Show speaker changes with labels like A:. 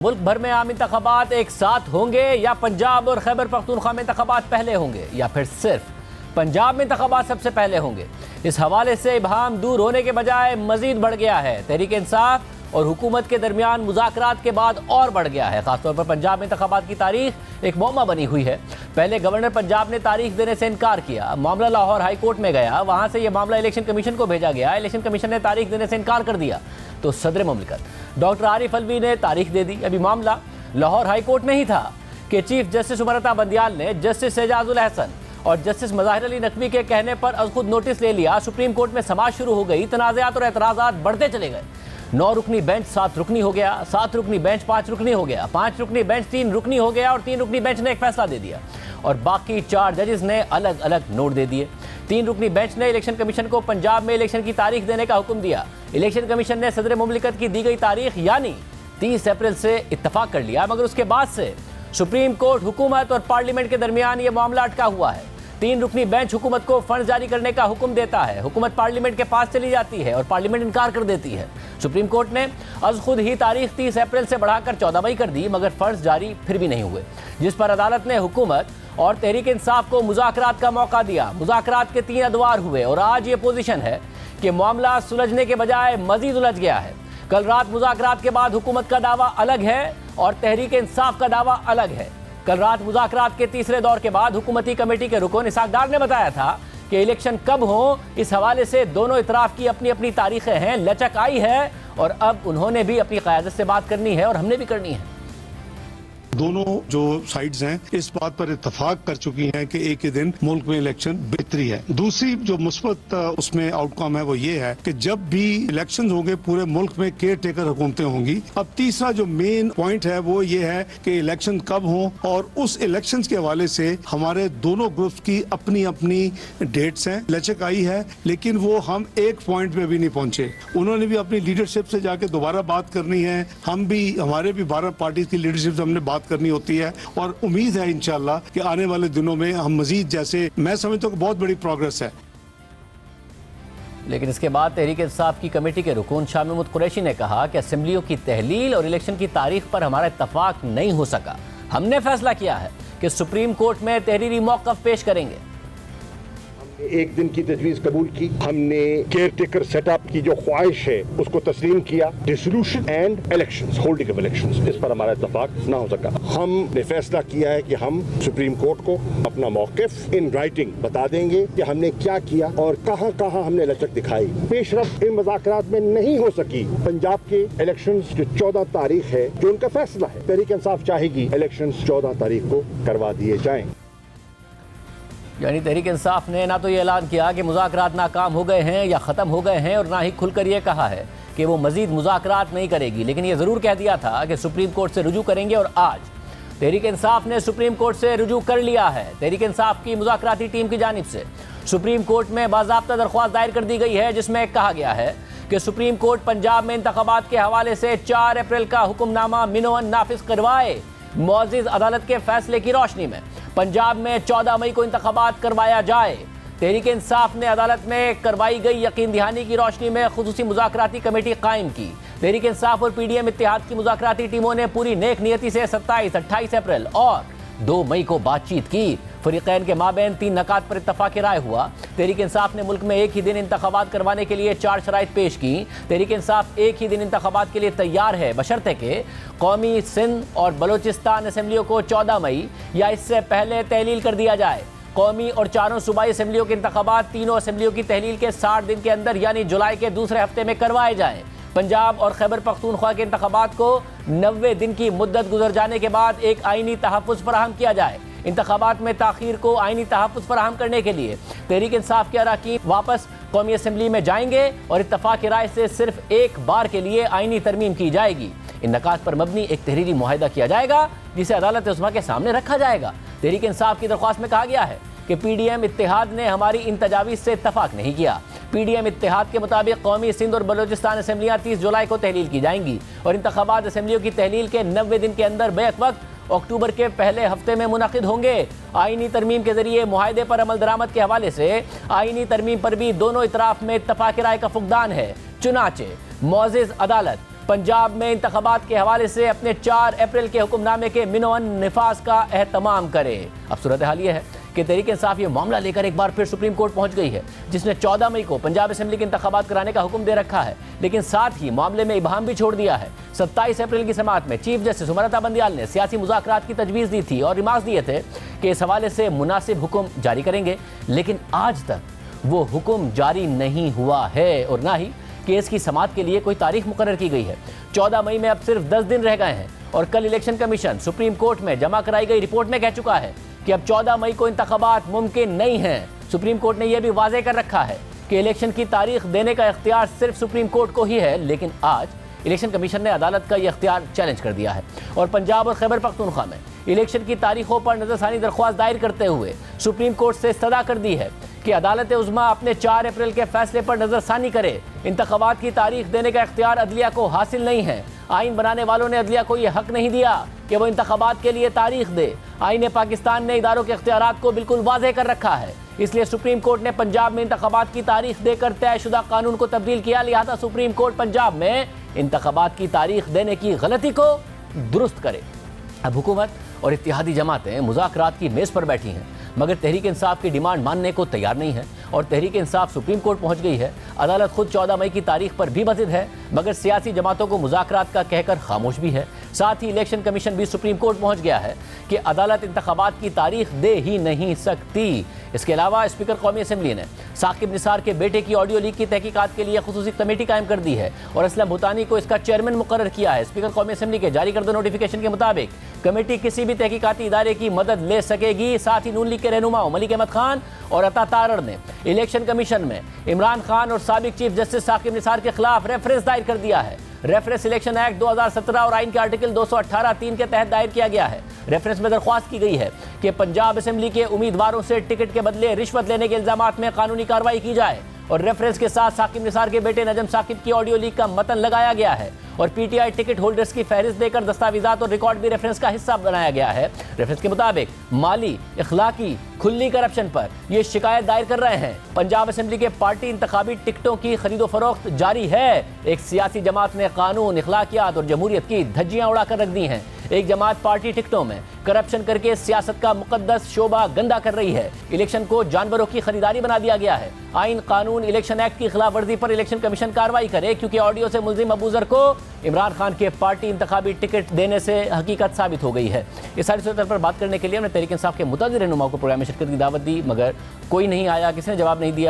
A: मुल्क भर में आम इंतखाबात एक साथ होंगे या पंजाब और खैबर पख्तूनख्वा में इंतखाबात पहले होंगे या फिर सिर्फ पंजाब में इंतखाबात सबसे पहले होंगे। इस हवाले से इबहम दूर होने के बजाय मजीद बढ़ गया है। तहरीक इंसाफ और हुकूमत के दरमियान मुज़ाकरात के बाद और बढ़ गया है। खासतौर पर पंजाब में इंतखाबात की तारीख एक मौमा बनी हुई है। पहले गवर्नर पंजाब ने तारीख देने से इनकार किया, मामला लाहौर हाई कोर्ट में गया, वहाँ से यह मामला इलेक्शन कमीशन को भेजा गया। इलेक्शन कमीशन ने तारीख देने से इनकार कर दिया तो सदर मुमलिकत डॉक्टर आरिफ अलवी ने तारीख दे दी। अभी मामला लाहौर हाई कोर्ट में ही था कि चीफ जस्टिस उमर बंदियाल ने जस्टिस एजाजुल हसन और जस्टिस मज़ाहिर अली नकवी के कहने पर अज खुद नोटिस ले लिया। सुप्रीम कोर्ट में समाअत शुरू हो गई, तनाज़ात और एतराज़ात बढ़ते चले गए। 9 रुकनी बेंच 7 रुकनी हो गया, 7 रुकनी बेंच 5 रुकनी हो गया, 5 रुकनी बेंच 3 रुकनी हो गया और 3 रुकनी बेंच ने एक फैसला दे दिया और बाकी 4 जजेस ने अलग अलग नोट दे दिए। 3 रुकनी बेंच ने इलेक्शन कमीशन को पंजाब में इलेक्शन की तारीख देने का हुक्म दिया। इलेक्शन कमीशन ने सदर मुमलिकत की दी गई तारीख यानी 30 अप्रैल से इत्तफाक कर लिया, मगर उसके बाद से सुप्रीम कोर्ट, हुकूमत और पार्लियामेंट के दरमियान ये मामला अटका हुआ है। 3 रुकनी बेंच हुकूमत को फंड जारी करने का हुक्म देता है, हुकूमत पार्लियामेंट के पास चली जाती है और पार्लियामेंट इनकार कर देती है। सुप्रीम कोर्ट ने आज खुद ही तारीख 30 अप्रैल से बढ़ाकर 14 मई कर दी, मगर फंड्स जारी फिर भी नहीं हुए, जिस पर अदालत ने हुकूमत और तहरीक इंसाफ को मुज़ाकरात का मौका दिया। मुज़ाकरात के 3 अदवार हुए और आज ये पोजीशन है कि मामला सुलझने के बजाय मजीद उलझ गया है। कल रात मुज़ाकरात के बाद हुकूमत का दावा अलग है और तहरीक इंसाफ का दावा अलग है। कल रात मुज़ाकरात के तीसरे दौर के बाद हुकूमती कमेटी के रुकन इसहाक डार ने बताया था कि इलेक्शन कब हो, इस हवाले से दोनों इतराफ़ की अपनी अपनी तारीखें हैं, लचक आई है और अब उन्होंने भी अपनी क़यादत से बात करनी है और हमने भी करनी है।
B: दोनों जो साइड्स हैं इस बात पर इत्तेफाक कर चुकी हैं कि एक ही दिन मुल्क में इलेक्शन बेहतरी है। दूसरी जो मुस्बत उसमें आउटकम है वो ये है कि जब भी इलेक्शन होंगे पूरे मुल्क में केयर टेकर हुकूमतें होंगी। अब तीसरा जो मेन पॉइंट है वो ये है कि इलेक्शन कब हो और उस इलेक्शन के हवाले से हमारे दोनों ग्रुप्स की अपनी अपनी डेट्स हैं। लचक आई है लेकिन वो हम एक पॉइंट पे भी नहीं पहुंचे। उन्होंने भी अपनी लीडरशिप से जाके दोबारा बात करनी है, हम भी हमारे भी 12 पार्टी की लीडरशिप से हमने बात करनी होती है और उम्मीद है इंशाअल्लाह कि आने वाले दिनों में हम मजीद, जैसे मैं समझता हूं कि बहुत बड़ी प्रोग्रेस है।
A: लेकिन इसके बाद तहरीक इंसाफ की कमेटी के रुकन शाह महमूद कुरैशी ने कहा कि असेंबलियों की तहलील और इलेक्शन की तारीख पर हमारा इत्तफाक नहीं हो सका। हमने फैसला किया है कि सुप्रीम कोर्ट में तहरीरी मौक़िफ़ पेश करेंगे।
C: एक दिन की तजवीज कबूल की, हमने केयर टेकर सेटअप की जो ख्वाहिश है उसको तस्लीम किया। Dissolution and elections, holding of elections, इस पर हमारा इत्तफाक ना हो सका। हमने फैसला किया है कि हम सुप्रीम कोर्ट को अपना मौक़िफ़ इन राइटिंग बता देंगे कि हमने क्या किया और कहां कहां हमने लचक दिखाई। पेशरफ इन मुज़ाकरात में नहीं हो सकी। पंजाब के इलेक्शंस जो 14 तारीख है जो उनका फैसला है, तहरीक इंसाफ चाहेगी इलेक्शंस 14 तारीख को करवा दिए जाएं।
A: यानी तहरीक इंसाफ ने ना तो ये ऐलान किया कि मुज़ाकरात नाकाम हो गए हैं या ख़त्म हो गए हैं और ना ही खुलकर ये कहा है कि वो मज़ीद मुज़ाकरात नहीं करेगी, लेकिन ये ज़रूर कह दिया था कि सुप्रीम कोर्ट से रुजू करेंगे और आज तहरीक इंसाफ ने सुप्रीम कोर्ट से रुजू कर लिया है। तहरीक इंसाफ की मुज़ाकराती टीम की जानिब से सुप्रीम कोर्ट में बाज़ाब्ता दरख्वास्त दायर कर दी गई है, जिसमें कहा गया है कि सुप्रीम कोर्ट पंजाब में इंतखाबात के हवाले से 4 अप्रैल का हुक्मनामा मिनोअन नाफिज करवाए। मुअज़्ज़िज़ अदालत के फैसले की रोशनी में पंजाब में 14 मई को इंतखाबात करवाया जाए। तहरीक इंसाफ ने अदालत में करवाई गई यकीन दहानी की रोशनी में खुसूसी मुज़ाकराती कमेटी कायम की। तहरीक इंसाफ और PDM इत्तेहाद की मुज़ाकराती टीमों ने पूरी नेक नियति से 27, 28 अप्रैल और 2 मई को बातचीत की। फरीक़ैन के माबैन 3 नकात पर इत्तफाक़ राय हुआ। तहरीक इंसाफ ने मुल्क में एक ही दिन इंतखाबात करवाने के लिए 4 शराइत पेश की। तहरीक इंसाफ एक ही दिन इंतखाबात के लिए तैयार है, बशर्ते के कौमी, सिंध और बलोचिस्तान असम्बलियों को 14 मई या इससे पहले तहलील कर दिया जाए। कौमी और 4 सूबाई असम्बलियों के इंतखाबात तीनों असम्बलियों की तहलील के 60 दिन के अंदर यानी जुलाई के दूसरे हफ्ते में करवाए जाएँ। पंजाब और खैबर पख्तूनख्वा के इंतखाबात को 90 दिन की मुद्दत गुजर जाने के बाद एक आइनी तहफ़्फ़ुज़ फराहम किया जाए। इंतखाबात में ताख़ीर को आइनी तहफ़्फ़ुज़ फराहम करने के लिए तहरीक इंसाफ के अरकान वापस कौमी असम्बली में जाएंगे और इत्तफ़ाक़ राय से सिर्फ एक बार के लिए आइनी तरमीम की जाएगी। इन नकात पर मबनी एक तहरीरी मुआहिदा किया जाएगा जिसे अदालत उस्मा के सामने रखा जाएगा। तहरीक इंसाफ की दरख्वास्त में कहा गया है कि PDM इत्तेहाद ने हमारी इन तजावीज़ से इत्तफाक नहीं किया। PDM इत्तेहाद के मुताबिक कौमी, सिंध और बलोचिस्तान असम्बलियाँ 30 जुलाई को तहलील की जाएंगी और इंतखाबात असम्बलियों की तहलील के 90 दिन के अंदर बैक वक्त अक्टूबर के पहले हफ्ते में मुनक़िद होंगे। आइनी तरमीम के जरिए मुआहदे पर अमल दरामद के हवाले से आइनी तरमीम पर भी दोनों इतराफ़ में इत्तफाक़ राय का फुक़दान है। चुनाचे मुअज़्ज़िज़ अदालत पंजाब में इंतखाबात के हवाले से अपने 4 अप्रैल के हुक्मनामे के मिनोअन निफाज का एहतमाम करे। अब सूरत हाल ये है कि तहरीक इंसाफ ये मामला लेकर एक बार फिर सुप्रीम कोर्ट पहुंच गई है, जिसने 14 मई को पंजाब असेंबली के इंतखाबात कराने का हुक्म दे रखा है, लेकिन साथ ही मामले में इबाहम भी छोड़ दिया है। 27 अप्रैल की समाअत में चीफ जस्टिस उमरता बंदियाल ने सियासी मुज़ाकरात की तजवीज़ दी थी और रिमार्क्स दिए थे कि इस हवाले से मुनासिब हुक्म जारी करेंगे, लेकिन आज तक वो हुक्म जारी नहीं हुआ है और ना ही केस की समाअत के लिए कोई तारीख मुकर्रर की गई है। 14 मई में अब सिर्फ 10 दिन रह गए हैं और कल इलेक्शन कमीशन सुप्रीम कोर्ट में जमा कराई गई रिपोर्ट में कह चुका है कि अब 14 मई को इंतखाबात मुमकिन नहीं है। सुप्रीम कोर्ट ने यह भी वाज़ेह कर रखा है कि इलेक्शन की तारीख देने का इख्तियार सिर्फ सुप्रीम कोर्ट को ही है, लेकिन आज इलेक्शन कमीशन ने अदालत का यह इख्तियार चैलेंज कर दिया है और पंजाब और खैबर पख्तूनख्वा में इलेक्शन की तारीखों पर नजरसानी दरख्वास्त दायर करते हुए सुप्रीम कोर्ट से इस्तदा कर दी है कि अदालत उज़्मा अपने 4 अप्रैल के फैसले पर नजरसानी करे। इंतखाबात की तारीख देने का इख्तियार अदलिया को हासिल नहीं है। आइन बनाने वालों ने अदलिया को यह हक नहीं दिया कि वो इंतखाबात के लिए तारीख दे। आइन पाकिस्तान ने इदारों के इख्तियारात को बिल्कुल वाज़ेह कर रखा है, इसलिए सुप्रीम कोर्ट ने पंजाब में इंतखाबात की तारीख देकर तयशुदा कानून को तब्दील किया। लिहाजा सुप्रीम कोर्ट पंजाब में इंतखाबात की तारीख देने की गलती को दुरुस्त करे। अब हुकूमत और इत्तेहादी जमातें मुज़ाकरात की मेज़ पर बैठी हैं, मगर तहरीक इंसाफ की डिमांड मानने को तैयार नहीं है और तहरीक इंसाफ सुप्रीम कोर्ट पहुंच गई है। अदालत खुद 14 मई की तारीख पर भी बजिद है, मगर सियासी जमातों को मुज़ाकरात का कहकर खामोश भी है। साथ ही इलेक्शन कमीशन भी सुप्रीम कोर्ट पहुंच गया है कि अदालत इंतखाबात की तारीख दे ही नहीं सकती। इसके अलावा स्पीकर कौमी असम्बली ने साकिब निसार के बेटे की ऑडियो लीक की तहकीकात के लिए खुसूसी कमेटी कायम कर दी है और असलम भूतानी को इसका चेयरमैन मुकर्रर किया है। स्पीकर कौमी असम्बली के जारी करदा नोटिफिकेशन के मुताबिक कमेटी किसी भी तहकीकाती इदारे की मदद ले सकेगी। साथ ही नून लीग के रहनुमा मलिक अहमद खान और अता तारड़ ने इलेक्शन कमीशन में इमरान खान और साबिक चीफ जस्टिस साकिब निसार के खिलाफ रेफरेंस दायर कर दिया है। रेफरेंस इलेक्शन एक्ट 2017 और आइन के आर्टिकल 218(3) के तहत दायर किया गया है। रेफरेंस में दरख्वास्त की गई है कि पंजाब असेंबली के उम्मीदवारों से टिकट के बदले रिश्वत लेने के इल्जामात में कानूनी कार्रवाई की जाए और रेफरेंस के साथ साकिब निसार के बेटे नजम साकिब की ऑडियो लीक का मतन लगाया गया है और पीटीआई टिकट होल्डर्स की फहरिस्त देकर दस्तावेजात और रिकॉर्ड भी रेफरेंस का हिस्सा बनाया गया है। रेफरेंस के मुताबिक माली, इखलाकी, खुली करप्शन पर ये शिकायत दायर कर रहे हैं। पंजाब असेंबली के पार्टी इंतखाबी टिकटों की खरीदो फरोख्त जारी है। एक सियासी जमात ने कानून, इखलाकियात और जमहूरियत की धज्जियां उड़ाकर रख दी हैं। एक जमात पार्टी टिकटों में करप्शन करके सियासत का मुकद्दस शोबा गंदा कर रही है। इलेक्शन को जानवरों की खरीदारी बना दिया गया है। आइन, कानून, इलेक्शन एक्ट की खिलाफ वर्जी पर इलेक्शन कमीशन कार्रवाई करे, क्योंकि ऑडियो से मुल्जिम अबूजर को इमरान खान के पार्टी इंतखाबी टिकट देने से हकीकत साबित हो गई है। इस सारी सूरत पर बात करने के लिए हमने तहरीक इंसाफ के मुतअद्दिद रहनुमाओं को प्रोग्राम में शिरकत की दावत दी, मगर कोई नहीं आया, किसी ने जवाब नहीं दिया।